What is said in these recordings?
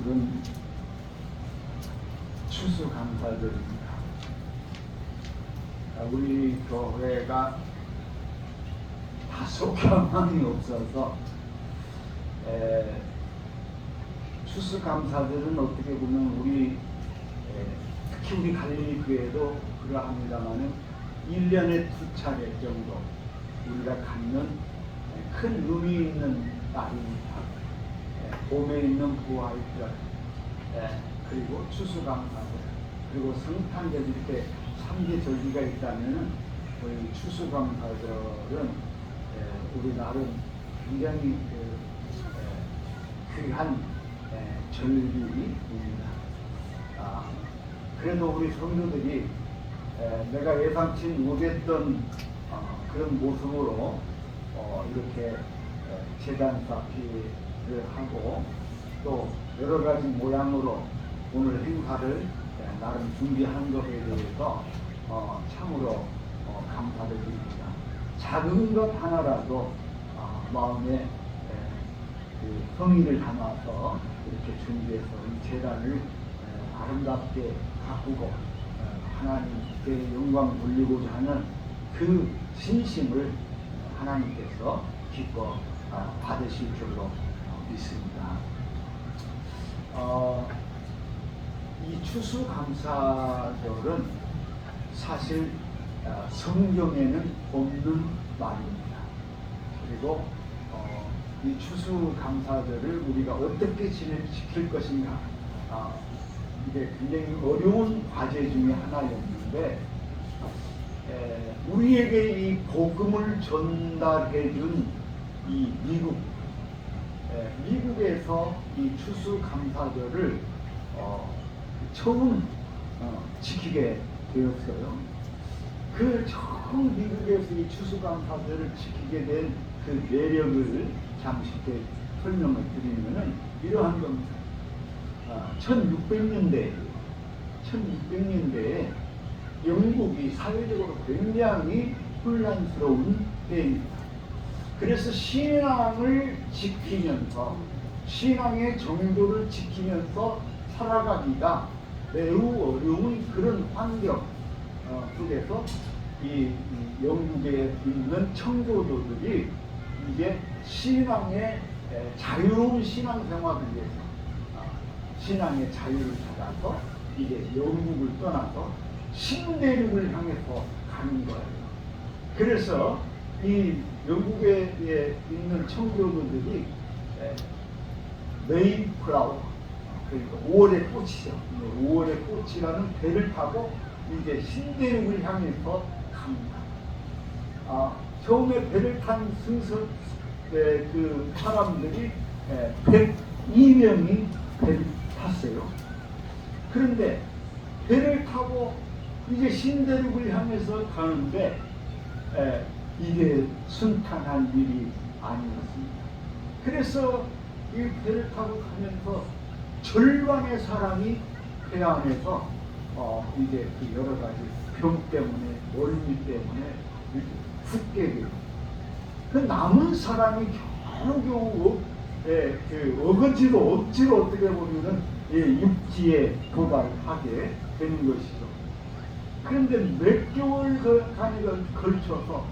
오늘은 추수감사절입니다. 우리 교회가 다소 경황이 없어서 추수감사절은 어떻게 보면 특히 우리 갈릴리 교회도 그러합니다마는 1년에 2차례 정도 우리가 갖는 큰 의미 있는 날입니다. 봄에 있는 부활절, 그리고 추수감사절, 그리고 성탄절 이렇게 3개 절기가 있다면 우리 추수감사절은 우리 나름 굉장히 귀한 절기입니다. 그래도 우리 성도들이 내가 예상치 못했던 그런 모습으로 이렇게 제단 쌓기를 하고 또 여러 가지 모양으로 오늘 행사를 나름 준비한 것에 대해서 참으로 감사를 드립니다. 작은 것 하나라도 마음에 그 성의를 담아서 이렇게 준비해서 이 제단을 아름답게 가꾸고 하나님께 영광 돌리고자 하는 그 신심을 하나님께서 기뻐 받으실 줄로 믿습니다. 이 추수감사절은 사실 성경에는 없는 말입니다. 그리고 이 추수감사절을 우리가 어떻게 지킬 것인가, 이게 굉장히 어려운 과제 중에 하나였는데 우리에게 이 복음을 전달해 준 이 미국에서 이 추수감사절을 처음 지키게 되었어요. 그 처음 미국에서 이 추수감사절을 지키게 된 그 매력을 잠시 설명을 드리면은 이러한 겁니다. 1600년대에 영국이 사회적으로 굉장히 혼란스러운 때입니다. 그래서 신앙을 지키면서 신앙의 정도를 지키면서 살아가기가 매우 어려운 그런 환경 속에서 이 영국에 있는 청교도들이 이제 신앙의 자유로운 신앙생활을 위해서 신앙의 자유를 찾아서 이제 영국을 떠나서 신대륙을 향해서 가는 거예요. 그래서 이 영국에 있는 청교도들이 메이플라워, 그러니까 5월의 꽃이죠. 5월의 꽃이라는 배를 타고 이제 신대륙을 향해서 갑니다. 처음에 배를 탄 그 사람들이 102명이 배를 탔어요. 그런데 배를 타고 이제 신대륙을 향해서 가는데 이게 순탄한 일이 아니었습니다. 그래서 이 배를 타고 가면서 절반의 사람이 배 안에서 이제 그 여러 가지 병 때문에 멀미 때문에 죽게 되고 그 남은 사람이 겨우겨우 억지로 어떻게 보면은 육지에 도달하게 되는 것이죠. 그런데 몇 개월간에 걸쳐서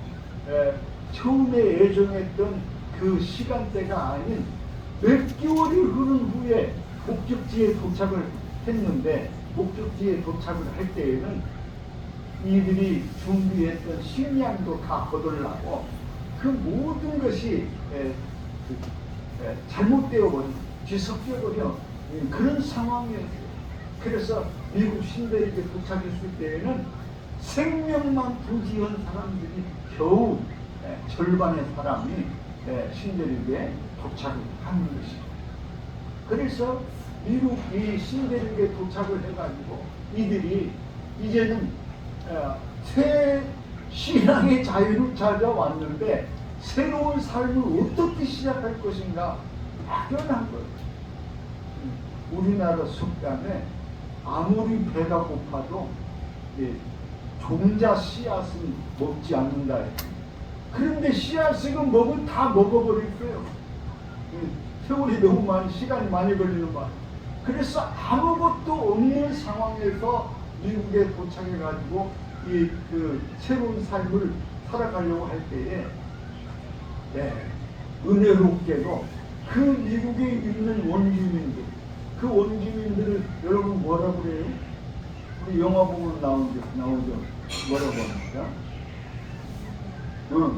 처음에 예정했던 그 시간대가 아닌 몇 개월이 흐른 후에 목적지에 도착을 했는데 목적지에 도착을 할 때에는 이들이 준비했던 식량도 다 거덜나고 그 모든 것이 잘못되어 버린 뒤섞여버려 그런 상황이었어요. 그래서 미국 신대륙에 도착했을 때에는 생명만 부지한 사람들이 겨우 절반의 사람이 신대륙에 도착을 하는 것이죠. 그래서 미국이 신대륙에 도착을 해가지고 이들이 이제는 새 신앙의 자유를 찾아왔는데 새로운 삶을 어떻게 시작할 것인가 막연한 거예요. 우리나라 속담에 아무리 배가 고파도 종자 씨앗은 먹지 않는다. 그런데 씨앗은 다 먹어버렸어요. 세월이 너무 시간이 많이 걸리는 말. 그래서 아무것도 없는 상황에서 미국에 도착해가지고 이 그 새로운 삶을 살아가려고 할 때에 은혜롭게도 그 미국에 있는 원주민들, 그 원주민들을 여러분 뭐라고 그래요? 우리 영화 보면 나오죠. 뭐라고 합니까?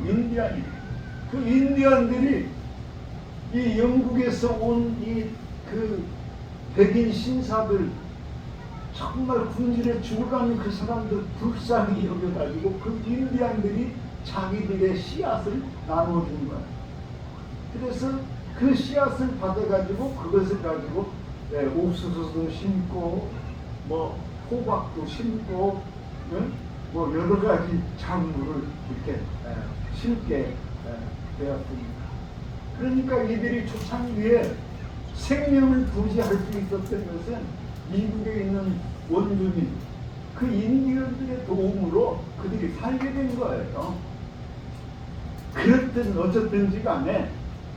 인디안. 그 인디안들이 이 영국에서 온 이 그 백인 신사들 정말 군질에 죽어가는 그 사람들 불쌍히 여겨가지고 그 인디안들이 자기들의 씨앗을 나눠준 거야. 그래서 그 씨앗을 받아가지고 그것을 가지고 옥수수도 심고 뭐 호박도 심고 뭐 여러 가지 작물을 이렇게 심게 되었습니다. 그러니까 이들이 초창기에 생명을 부지할 수 있었던 것은 미국에 있는 원주민, 그 인디언들의 도움으로 그들이 살게 된 거예요. 그렇든 어쨌든지 간에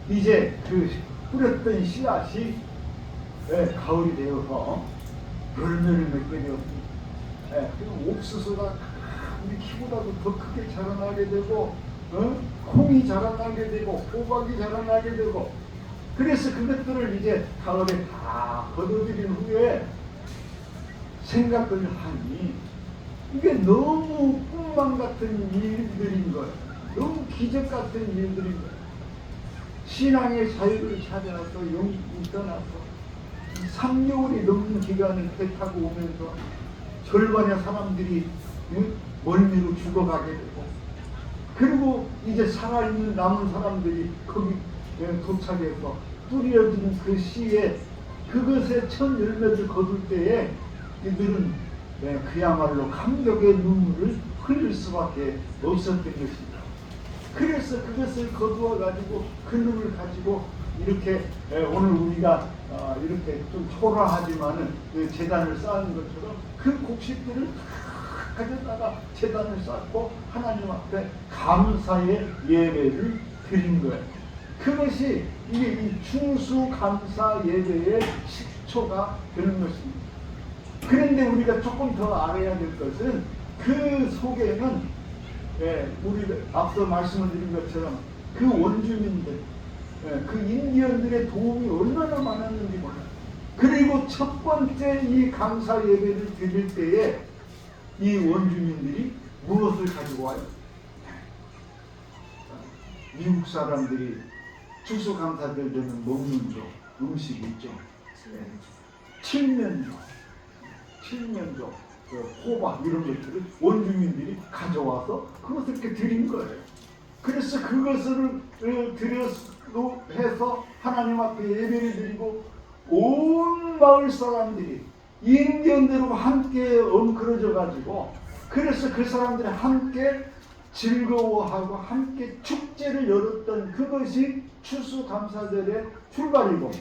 이제 그 뿌렸던 씨앗이 가을이 되어서 열매를 맺게 되었습니다. 그리고 옥수수가 우리 키보다도 더 크게 자라나게 되고 콩이 자라나게 되고 호박이 자라나게 되고, 그래서 그것들을 이제 가을에 다 거둬들인 후에 생각을 하니 이게 너무 꿈만 같은 일들인 거예요. 너무 기적 같은 일들인 거예요. 신앙의 자유를 찾아서 영국을 떠나서 3개월이 넘는 기간을 배 타고 오면서 절반의 사람들이 멀미로 죽어가게 되고, 그리고 이제 살아있는 남은 사람들이 거기 도착해서 뿌려진 그 씨에 그것의 첫 열매를 거둘 때에 이들은 그야말로 감격의 눈물을 흘릴 수밖에 없었던 것입니다. 그래서 그것을 거두어 가지고 그 눈을 가지고 이렇게 오늘 우리가 이렇게 좀 초라하지만은 제단을 쌓은 것처럼 그 곡식들을 가져다가 제단을 쌓고 하나님 앞에 감사의 예배를 드린 거예요. 그것이 이게 이 추수감사 예배의 식초가 되는 것입니다. 그런데 우리가 조금 더 알아야 될 것은 그 속에는 우리 앞서 말씀을 드린 것처럼 그 원주민들, 그 인디언들의 도움이 얼마나 많았는지 몰라요. 그리고 첫 번째 이 감사 예배를 드릴 때에 이 원주민들이 무엇을 가지고 와요? 미국 사람들이 추수감사절 되면 먹는 음식 있죠. 칠면조, 호박 이런 것들을 원주민들이 가져와서 그것을 이렇게 드린 거예요. 그래서 그것을 드려서 해서 하나님 앞에 예배를 드리고 온 마을 사람들이 인디언들과 함께 엉클어져 가지고, 그래서 그 사람들이 함께 즐거워하고 함께 축제를 열었던 그것이 추수감사절의 출발이고,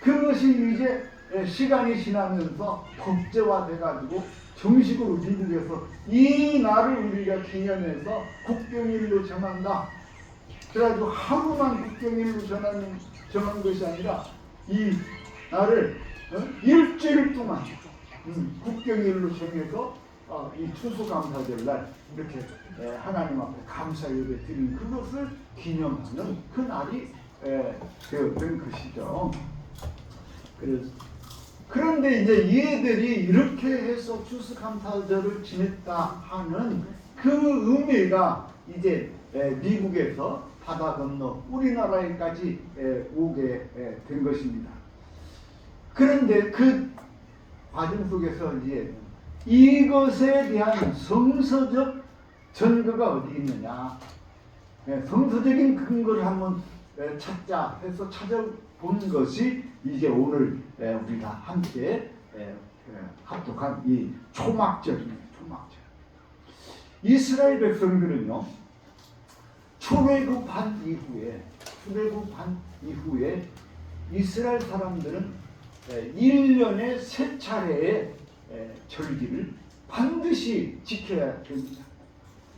그것이 이제 시간이 지나면서 국제화돼 가지고 정식으로 미국에서 이 날을 우리가 기념해서 국경일로 정한다. 그래가지고 하루만 국경일로 정한 것이 아니라 이 날을 일주일 동안 국경일로 정해서 이 추수감사절 날 이렇게 하나님 앞에 감사 예배 드린 그것을 기념하는 그 날이 된 것이죠. 그런데 이제 얘들이 이렇게 해서 추수감사절을 지냈다 하는 그 의미가 이제 미국에서 바다 건너 우리나라에까지 오게 된 것입니다. 그런데 그 과정 속에서 이제 이것에 대한 성서적 근거가 어디 있느냐, 성서적인 근거를 한번 찾자 해서 찾아본 것이 이제 오늘 우리가 함께 합독한 이 초막절입니다. 초막절. 이스라엘 백성들은요, 출애굽한 이후에 이스라엘 사람들은 1년에 3차례의 절기를 반드시 지켜야 됩니다.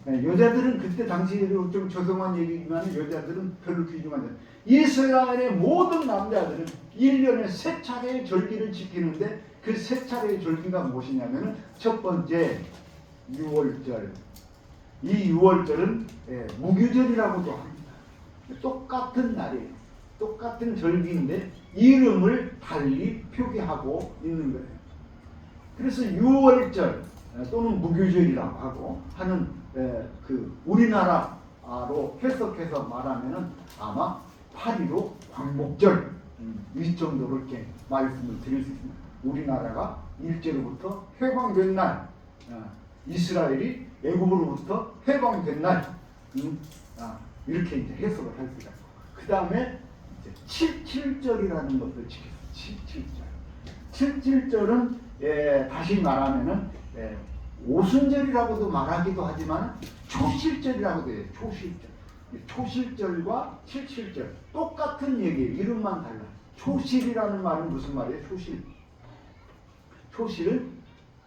여자들은 그때 당시에도 좀 죄송한 얘기지만 여자들은 별로 귀중하지 않아요. 이스라엘의 모든 남자들은 1년에 3차례의 절기를 지키는데 그 3차례의 절기가 무엇이냐면 첫 번째 유월절. 이 유월절은 무교절이라고도 합니다. 똑같은 날이에요. 똑같은 절기인데 이름을 달리 표기하고 있는 거예요. 그래서 유월절 또는 무교절이라고 하고 하는 그 우리나라로 해석해서 말하면은 아마 8.15 광복절 이 정도로 이렇게 말씀을 드릴 수 있습니다. 우리나라가 일제로부터 해방된 날, 이스라엘이 애굽으로부터 해방된 날, 이렇게 이제 해석을 할 수가 있고, 그 다음에 77절이라는 것을 지켰어요. 77절은 다시 말하면은 오순절이라고도 말하기도 하지만 초실절이라고도 해요. 초실절. 초실절과 77절 똑같은 얘기예요. 이름만 달라. 초실이라는 말은 무슨 말이에요? 초실은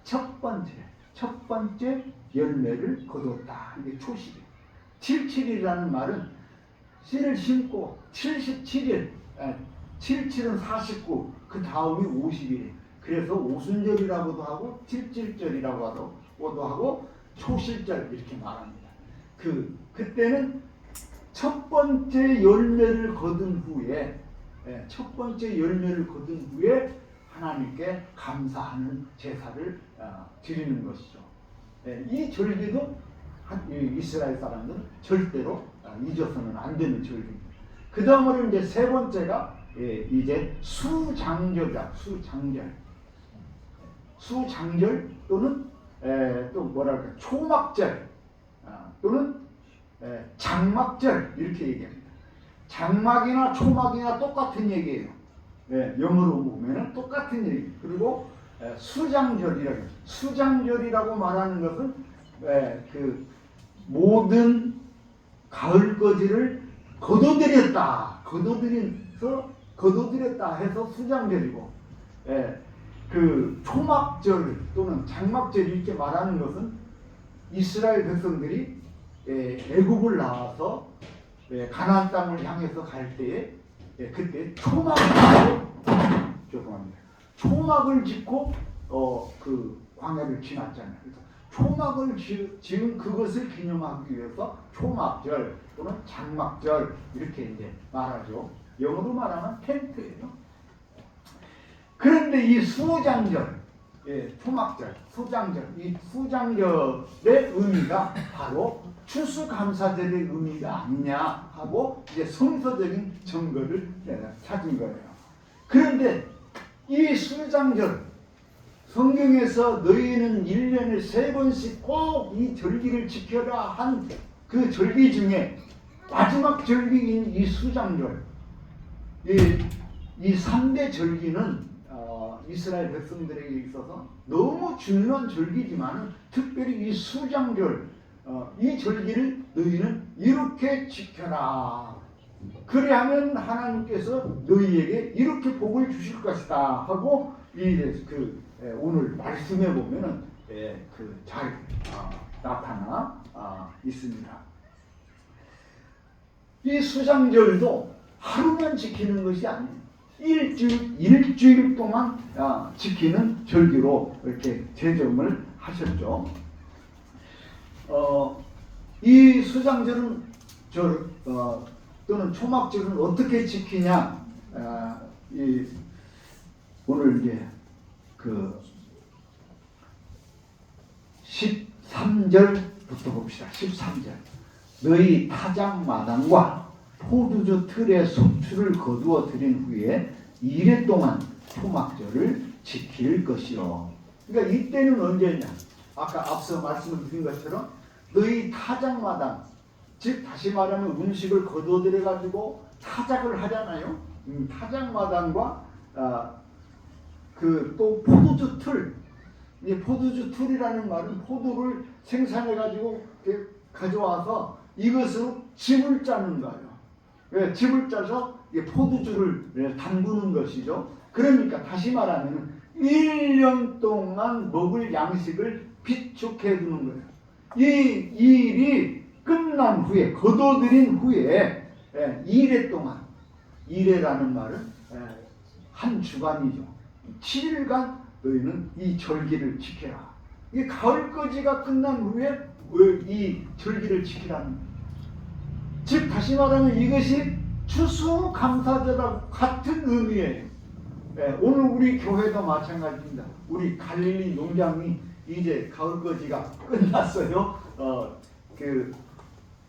첫 번째 열매를 거뒀다. 이게 초실이에요. 77이라는 말은 씨를 심고 77일, 77은 49, 그 다음이 50일이에요. 그래서 오순절이라고도 하고 77절이라고도 하고 초실절 이렇게 말합니다. 그때는 첫 번째 열매를 거둔 후에 하나님께 감사하는 제사를 드리는 것이죠. 이 절기도 이스라엘 사람들은 절대로 잊어서는 안 되는 절기입니다. 그 다음으로 이제 세 번째가 이제 수장절이다. 수장절 또는 또 뭐랄까 초막절 또는 장막절 이렇게 얘기합니다. 장막이나 초막이나 똑같은 얘기예요. 영어로 보면은 똑같은 얘기. 그리고 수장절이라고 말하는 것은 그 모든 가을거지를 거둬들였다 해서 수장절이고, 그 초막절 또는 장막절 이렇게 말하는 것은 이스라엘 백성들이 애굽을 나와서 가나안 땅을 향해서 갈 때에 그때 초막을 짓고 그 광야를 지났잖아요. 그래서 초막을 지은 그것을 기념하기 위해서 초막절 또는 장막절 이렇게 이제 말하죠. 영어로 말하면 텐트예요. 그런데 이 수장절, 초막절, 이 수장절의 의미가 바로 추수감사절의 의미가 아니냐 하고 이제 성서적인 증거를 찾은 거예요. 그런데 이 수장절, 성경에서 너희는 1년에 3번씩 꼭 이 절기를 지켜라 한 그 절기 중에 마지막 절기인 이 수장절, 이 3대 절기는 이스라엘 백성들에게 있어서 너무 중요한 절기지만 특별히 이 수장절, 이 절기를 너희는 이렇게 지켜라. 그래야면 하나님께서 너희에게 이렇게 복을 주실 것이다 하고 오늘 말씀에 보면은 잘 나타나 있습니다. 이 수장절도 하루만 지키는 것이 아니에요. 일주일 동안 지키는 절기로 이렇게 제정을 하셨죠. 이 수장절은 또는 초막절은 어떻게 지키냐? 오늘 이제 그 13절부터 봅시다. 13절. 너희 타작마당과 포도주 틀에 속주를 거두어 들인 후에 2일 동안 초막절을 지킬 것이요. 그러니까 이때는 언제냐? 아까 앞서 말씀을 드린 것처럼 너희 타작마당, 즉 다시 말하면 음식을 거두어들여 가지고 타작을 하잖아요. 타작마당과 또 포도주 틀. 이 포도주 틀이라는 말은 포도를 생산해 가지고 가져와서 이것으로 집을 짜는 거예요. 집을 짜서 포도주를 담그는 것이죠. 그러니까 다시 말하면 1년 동안 먹을 양식을 비축해 두는 거예요. 이 일이 끝난 후에, 거둬들인 후에 2일 동안 이래라는 말은 한 주간이죠. 7일간 너희는 이 절기를 지켜라. 이 가을거지가 끝난 후에 이 절기를 지키라는 거예요. 즉 다시 말하면 이것이 추수감사절과 같은 의미예요. 오늘 우리 교회도 마찬가지입니다. 우리 갈릴리 농장이 이제 가을거지가 끝났어요.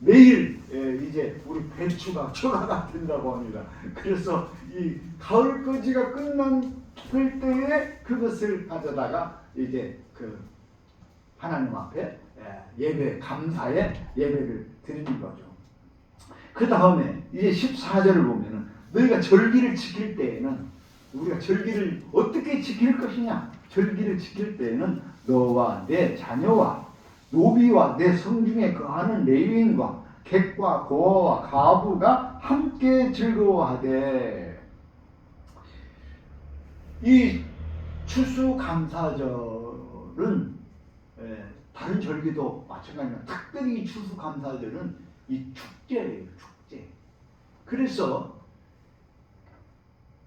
내일 이제 우리 배추가 초라가 된다고 합니다. 그래서 이 가을거지가 끝났을 때에 그것을 가져다가 이제 하나님 앞에 예배, 감사의 예배를 드리는 거죠. 그 다음에 이제 14절을 보면은 너희가 절기를 지킬 때에는 우리가 절기를 어떻게 지킬 것이냐? 절기를 지킬 때에는 너와 내 자녀와 노비와 내 성중에 거하는 레위인과 객과 고아와 가부가 함께 즐거워하되. 이 추수감사절은 다른 절기도 마찬가지입니다. 특별히 이 추수감사절은 이 축제예요. 축제. 그래서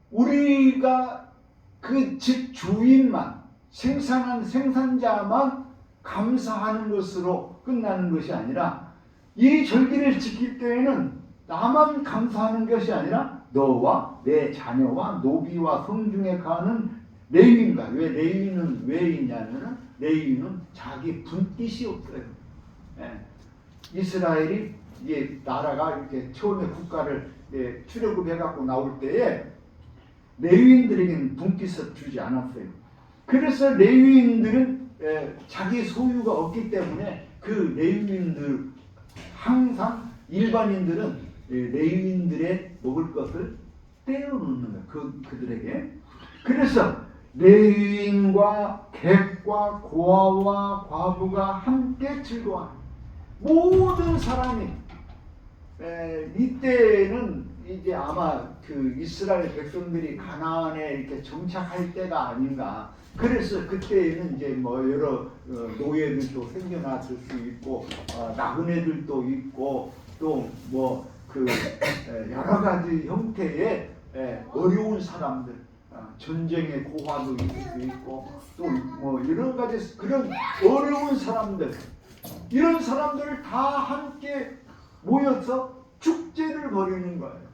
우리가 그 집 주인만 생산한 생산자만 감사하는 것으로 끝나는 것이 아니라 이 절기를 지킬 때에는 나만 감사하는 것이 아니라 너와 내 자녀와 노비와 성중에 가는 레위인과. 왜 레위는 왜 있냐면은 레위는 자기 분깃이 없어요. 이스라엘이 이게 나라가 이렇게 처음에 국가를 출애굽해 갖고 나올 때에 레위인들에게는 분깃을 주지 않았어요. 그래서 레위인들은 자기 소유가 없기 때문에 그 레위인들 항상 일반인들은 레위인들의 먹을 것을 떼어놓는 거예요. 그들에게. 그래서 레위인과 객과 고아와 과부가 함께 즐거워하는 모든 사람이 이때는 이제 아마 그 이스라엘 백성들이 가나안에 이렇게 정착할 때가 아닌가. 그래서 그때에는 이제 뭐 여러 노예들도 생겨났을 수 있고 나그네들도 있고 또 뭐 그 여러 가지 형태의 어려운 사람들, 전쟁의 고화도 있을 수 있고 또 뭐 여러 가지 그런 어려운 사람들, 이런 사람들을 다 함께 모여서 축제를 벌이는 거예요.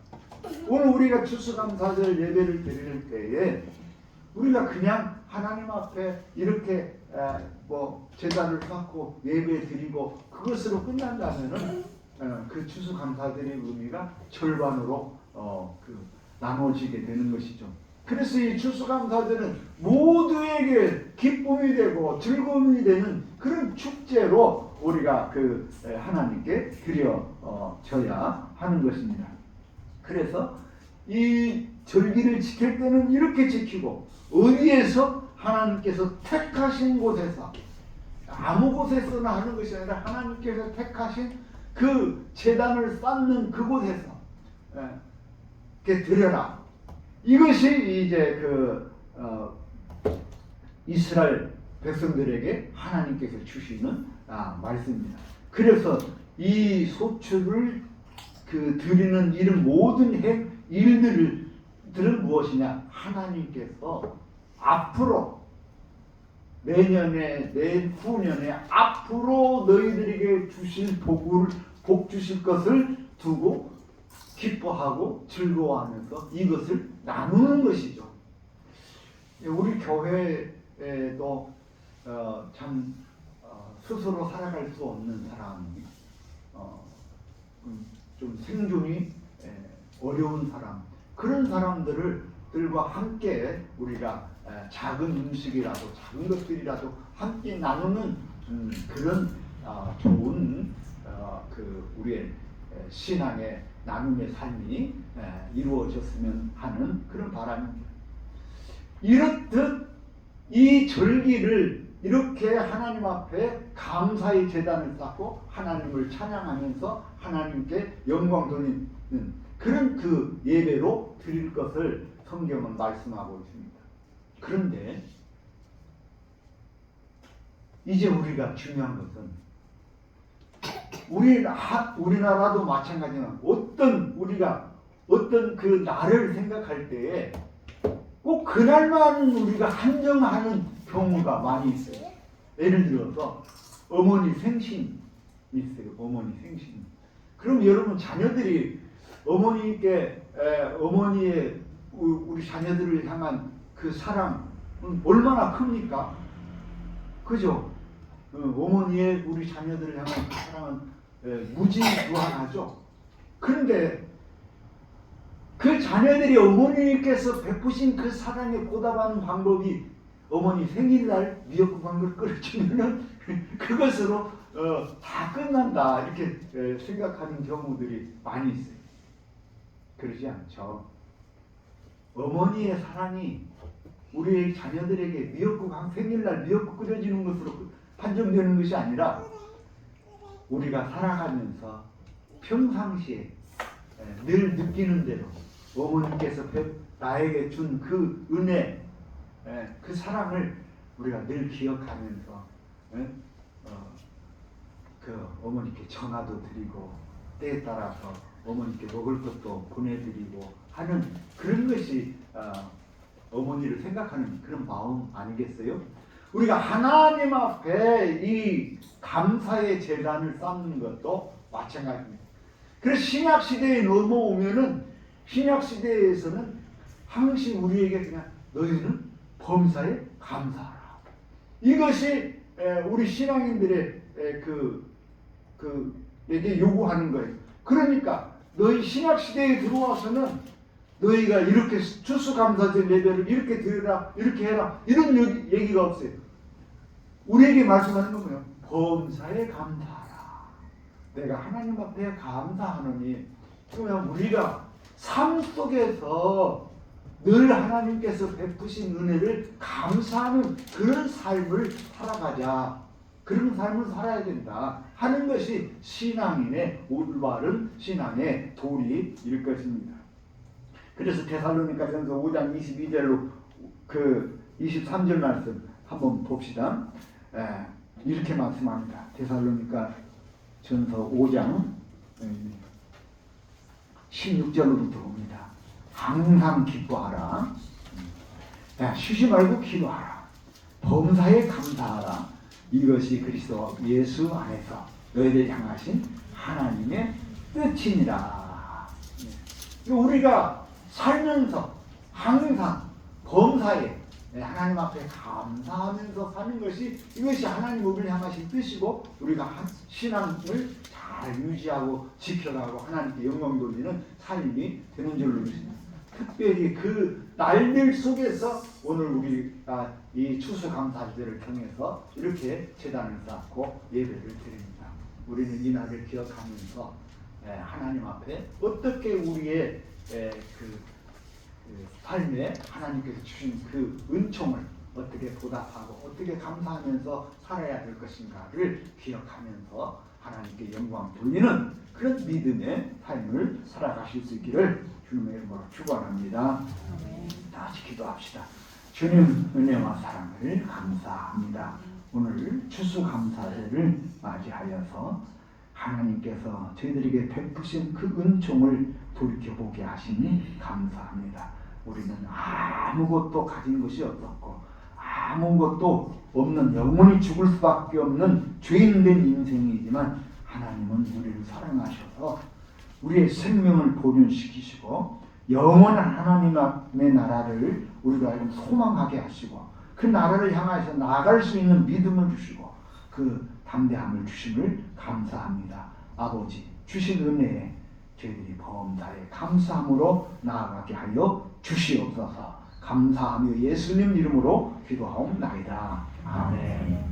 오늘 우리가 추수감사절 예배를 드릴 때에 우리가 그냥 하나님 앞에 이렇게 뭐 제단을 쌓고 예배 드리고 그것으로 끝난다면은 그 추수감사절의 의미가 절반으로 나눠지게 되는 것이죠. 그래서 이 추수감사절은 모두에게 기쁨이 되고 즐거움이 되는 그런 축제로 우리가 하나님께 드려져야 하는 것입니다. 그래서 이 절기를 지킬 때는 이렇게 지키고, 어디에서 하나님께서 택하신 곳에서, 아무 곳에서나 하는 것이 아니라 하나님께서 택하신 그 제단을 쌓는 그곳에서 이렇게 드려라. 이것이 이제 이스라엘 백성들에게 하나님께서 주시는 말씀입니다. 그래서 이 소출을 드리는 이런 모든 일들은 무엇이냐? 하나님께서 앞으로 내년에 내후년에 앞으로 너희들에게 주실 복 주실 것을 두고 기뻐하고 즐거워하면서 이것을 나누는 것이죠. 우리 교회에도 참 스스로 살아갈 수 없는 사람이 좀 생존이 어려운 사람, 그런 사람들과 함께 우리가 작은 음식이라도 작은 것들이라도 함께 나누는 그런 좋은 우리의 신앙의 나눔의 삶이 이루어졌으면 하는 그런 바람입니다. 이렇듯 이 절기를 이렇게 하나님 앞에 감사의 제단을 쌓고 하나님을 찬양하면서 하나님께 영광 돌리는 그런 예배로 드릴 것을 성경은 말씀하고 있습니다. 그런데 이제 우리가 중요한 것은 우리나라도 마찬가지지만 우리가 어떤 그 날을 생각할 때에 꼭 그날만 우리가 한정하는 경우가 많이 있어요. 예를 들어서 어머니 생신 있어요. 어머니 생신. 그럼 여러분 자녀들이 어머니께 어머니의 우리 자녀들을 향한 그 사랑은 얼마나 큽니까? 그죠? 어머니의 우리 자녀들을 향한 그 사랑은 무지무한하죠. 그런데 그 자녀들이 어머니께서 베푸신 그 사랑에 보답하는 방법이 어머니 생일날 미역국 한 그릇 끓여주면은 그것으로 다 끝난다 이렇게 생각하는 경우들이 많이 있어요. 그러지 않죠. 어머니의 사랑이 우리 자녀들에게 생일날 미역국 끓여주는 것으로 판정되는 것이 아니라 우리가 살아가면서 평상시에 늘 느끼는 대로 어머니께서 나에게 준 그 은혜, 그 사랑을 우리가 늘 기억하면서 그 어머니께 전화도 드리고 때에 따라서 어머니께 먹을 것도 보내드리고 하는 그런 것이 어머니를 생각하는 그런 마음 아니겠어요? 우리가 하나님 앞에 이 감사의 제단을 쌓는 것도 마찬가지입니다. 그래서 신약 시대에 넘어오면은 신약 시대에서는 항상 우리에게 그냥 너희는 범사에 감사하라. 이것이 우리 신앙인들의 에게 요구하는 거예요. 그러니까 너희 신약 시대에 들어와서는 너희가 이렇게 추수감사절 예배를 이렇게 드려라, 이렇게 해라 이런 얘기가 없어요. 우리에게 말씀하는 건 뭐예요? 범사에 감사하라. 내가 하나님 앞에 감사하노니. 그러면 우리가 삶 속에서 늘 하나님께서 베푸신 은혜를 감사하는 그런 삶을 살아가자. 그런 삶을 살아야 된다 하는 것이 신앙인의 올바른 신앙의 도리일 것입니다. 그래서 데살로니가전서 5장 22절로 그 23절 말씀 한번 봅시다. 이렇게 말씀합니다. 데살로니가전서 5장 16절로부터 봅니다. 항상 기뻐하라. 쉬지 말고 기도하라. 범사에 감사하라. 이것이 그리스도 예수 안에서 너희를 향하신 하나님의 뜻이니라. 우리가 살면서 항상 범사에 하나님 앞에 감사하면서 사는 것이 이것이 하나님 우리를 향하신 뜻이고 우리가 신앙을 잘 유지하고 지켜가고 하나님께 영광 돌리는 삶이 되는 줄로 믿습니다. 특별히 그 날들 속에서 오늘 우리가 이 추수감사절을 통해서 이렇게 제단을 쌓고 예배를 드립니다. 우리는 이 날을 기억하면서 하나님 앞에 어떻게 우리의 그 삶에 하나님께서 주신 그 은총을 어떻게 보답하고 어떻게 감사하면서 살아야 될 것인가를 기억하면서 하나님께 영광 돌리는 그런 믿음의 삶을 살아가실 수 있기를 주님의 이름으로 축원합니다. 다시 기도합시다. 주님 은혜와 사랑을 감사합니다. 오늘 추수감사절을 맞이하여서 하나님께서 저희들에게 베푸신 그 은총을 돌이켜보게 하시니 감사합니다. 우리는 아무것도 가진 것이 없었고 아무것도 없는 영원히 죽을 수밖에 없는 죄인된 인생이지만 하나님은 우리를 사랑하셔서 우리의 생명을 보존시키시고 영원한 하나님의 나라를 우리로 하여금 소망하게 하시고 그 나라를 향해서 나아갈 수 있는 믿음을 주시고 그 담대함을 주심을 감사합니다. 아버지 주신 은혜에 저희들이 범사에 감사함으로 나아가게 하여 주시옵소서. 감사하며 예수님 이름으로 기도하옵나이다. 아멘.